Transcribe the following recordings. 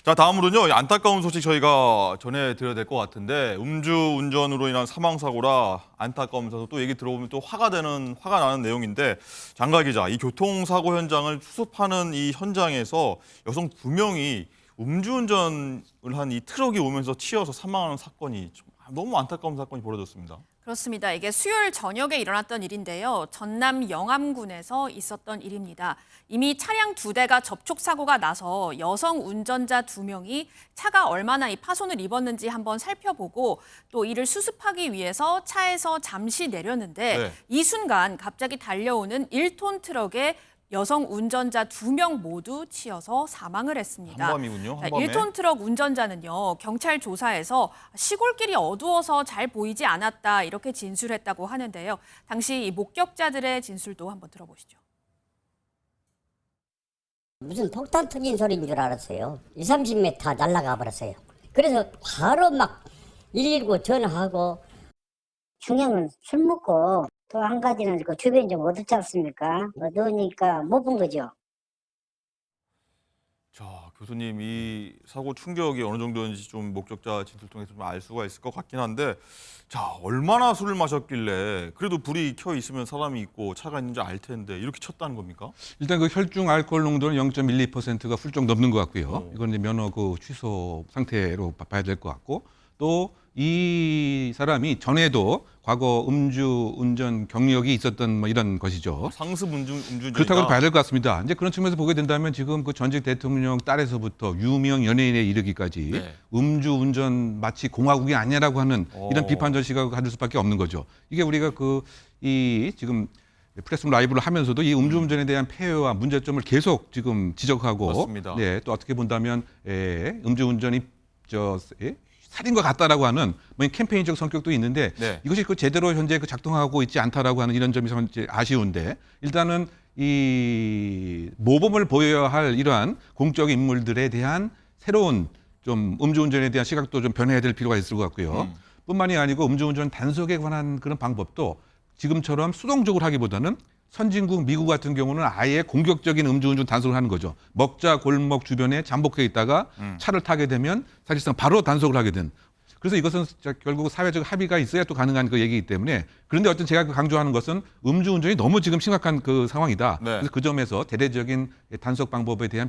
자, 다음으로는요. 안타까운 소식 저희가 전해드려야 될 것 같은데 음주운전으로 인한 사망사고라 안타까우면서도 또 얘기 들어보면 또 화가 나는 내용인데 장가 기자, 이 교통사고 현장을 수습하는 이 현장에서 여성 2명이 음주운전을 한 이 트럭이 오면서 치여서 사망하는 사건이 너무 안타까운 사건이 벌어졌습니다. 그렇습니다. 이게 수요일 저녁에 일어났던 일인데요. 전남 영암군에서 있었던 일입니다. 이미 차량 2대가 접촉사고가 나서 여성 운전자 2명이 차가 얼마나 이 파손을 입었는지 한번 살펴보고 또 이를 수습하기 위해서 차에서 잠시 내렸는데 네. 이 순간 갑자기 달려오는 1톤 트럭에 여성 운전자 2명 모두 치여서 사망을 했습니다. 한밤이군요. 한밤에. 1톤 트럭 운전자는요, 경찰 조사에서 시골길이 어두워서 잘 보이지 않았다 이렇게 진술했다고 하는데요. 당시 이 목격자들의 진술도 한번 들어보시죠. 무슨 폭탄 터진 소리인 줄 알았어요. 20, 30m 날아가 버렸어요. 그래서 바로 막 119 전화하고. 중요한 술 먹고 또 한 가지는 그 주변이 좀 어둡지 않습니까? 어두우니까 못 본 거죠. 자, 교수님, 이 사고 충격이 어느 정도인지 좀 목격자 진술 통해서 좀 알 수가 있을 것 같긴 한데, 자, 얼마나 술을 마셨길래 그래도 불이 켜 있으면 사람이 있고 차가 있는지 알 텐데 이렇게 쳤다는 겁니까? 일단 그 혈중 알코올 농도는 0.12%가 훌쩍 넘는 것 같고요. 이건 이제 면허 그 취소 상태로 봐야 될 것 같고, 또 이 사람이 전에도 과거 음주 운전 경력이 있었던 뭐 이런 것이죠. 상습 음주운전이다. 그렇다고 봐야 될 것 같습니다. 이제 그런 측면에서 보게 된다면 지금 그 전직 대통령 딸에서부터 유명 연예인에 이르기까지 네. 음주 운전 마치 공화국이 아니라고 하는 이런 비판적 시각을 가질 수밖에 없는 거죠. 이게 우리가 지금 프레스 라이브를 하면서도 이 음주운전에 대한 폐해와 문제점을 계속 지금 지적하고, 맞습니다. 네, 또 어떻게 본다면 음주운전이 살인과 같다라고 하는 뭐 캠페인적 성격도 있는데 네. 이것이 제대로 현재 작동하고 있지 않다라고 하는 이런 점이 이제 아쉬운데, 일단은 이 모범을 보여야 할 이러한 공적 인물들에 대한 새로운 좀 음주운전에 대한 시각도 좀 변해야 될 필요가 있을 것 같고요. 뿐만이 아니고 음주운전 단속에 관한 그런 방법도 지금처럼 수동적으로 하기보다는 선진국 미국 같은 경우는 아예 공격적인 음주운전 단속을 하는 거죠. 먹자 골목 주변에 잠복해 있다가 차를 타게 되면 사실상 바로 단속을 하게 된. 그래서 이것은 결국 사회적 합의가 있어야 또 가능한 그 얘기이기 때문에, 그런데 어떤 제가 강조하는 것은 음주운전이 너무 지금 심각한 그 상황이다. 네. 그래서 그 점에서 대대적인 단속 방법에 대한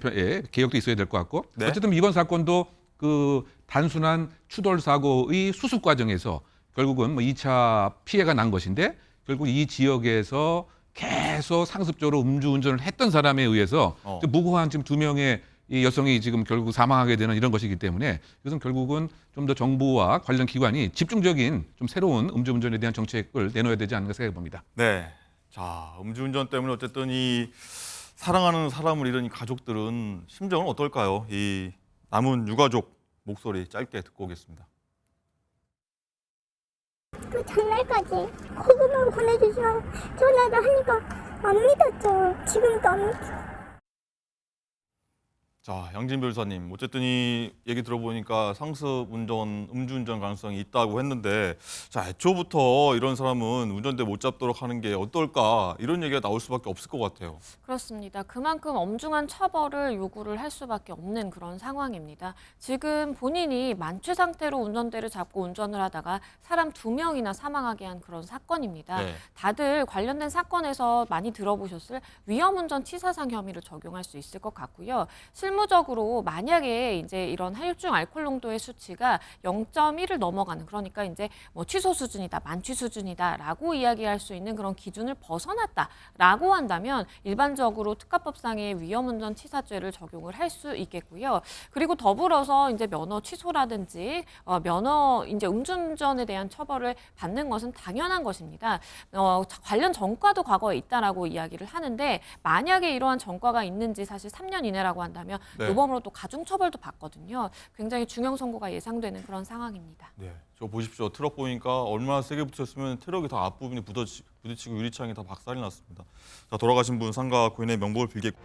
개혁도 있어야 될 것 같고, 네. 어쨌든 이번 사건도 그 단순한 추돌 사고의 수습 과정에서 결국은 뭐 2차 피해가 난 것인데, 결국 이 지역에서 계속 상습적으로 음주운전을 했던 사람에 의해서 무고한 지금 2명의 이 여성이 지금 결국 사망하게 되는 이런 것이기 때문에, 이것은 결국은 좀 더 정부와 관련 기관이 집중적인 좀 새로운 음주운전에 대한 정책을 내놓아야 되지 않을까 생각해 봅니다. 네. 자, 음주운전 때문에 어쨌든 이 사랑하는 사람을 잃은 이 가족들은 심정은 어떨까요? 이 남은 유가족 목소리 짧게 듣고 오겠습니다. 그 전날까지 그것만 보내주시라고 전화도 하니까 안 믿었죠. 지금도 안 믿죠. 자, 양진 변호사님, 어쨌든 이 얘기 들어보니까 상습 운전, 음주운전 가능성이 있다고 했는데, 자, 애초부터 이런 사람은 운전대 못 잡도록 하는 게 어떨까, 이런 얘기가 나올 수밖에 없을 것 같아요. 그렇습니다. 그만큼 엄중한 처벌을 요구를 할 수밖에 없는 그런 상황입니다. 지금 본인이 만취 상태로 운전대를 잡고 운전을 하다가 사람 2명이나 사망하게 한 그런 사건입니다. 네. 다들 관련된 사건에서 많이 들어보셨을 위험운전 치사상 혐의를 적용할 수 있을 것 같고요. 실무적으로 만약에 이제 이런 혈중 알코올 농도의 수치가 0.1을 넘어가는, 그러니까 이제 뭐 취소 수준이다, 만취 수준이다라고 이야기할 수 있는 그런 기준을 벗어났다라고 한다면 일반적으로 특가법상의 위험운전 치사죄를 적용을 할 수 있겠고요. 그리고 더불어서 이제 면허 취소라든지 면허 이제 음주운전에 대한 처벌을 받는 것은 당연한 것입니다. 관련 전과도 과거에 있다라고 이야기를 하는데, 만약에 이러한 전과가 있는지 사실 3년 이내라고 한다면 네. 노범으로 또 가중처벌도 받거든요. 굉장히 중형 선고가 예상되는 그런 상황입니다. 네. 저 보십시오. 트럭 보니까 얼마나 세게 붙였으면 트럭이 다 앞부분이 부딪히고 유리창이 다 박살이 났습니다. 자, 돌아가신 분 상가 고인의 명복을 빌겠고.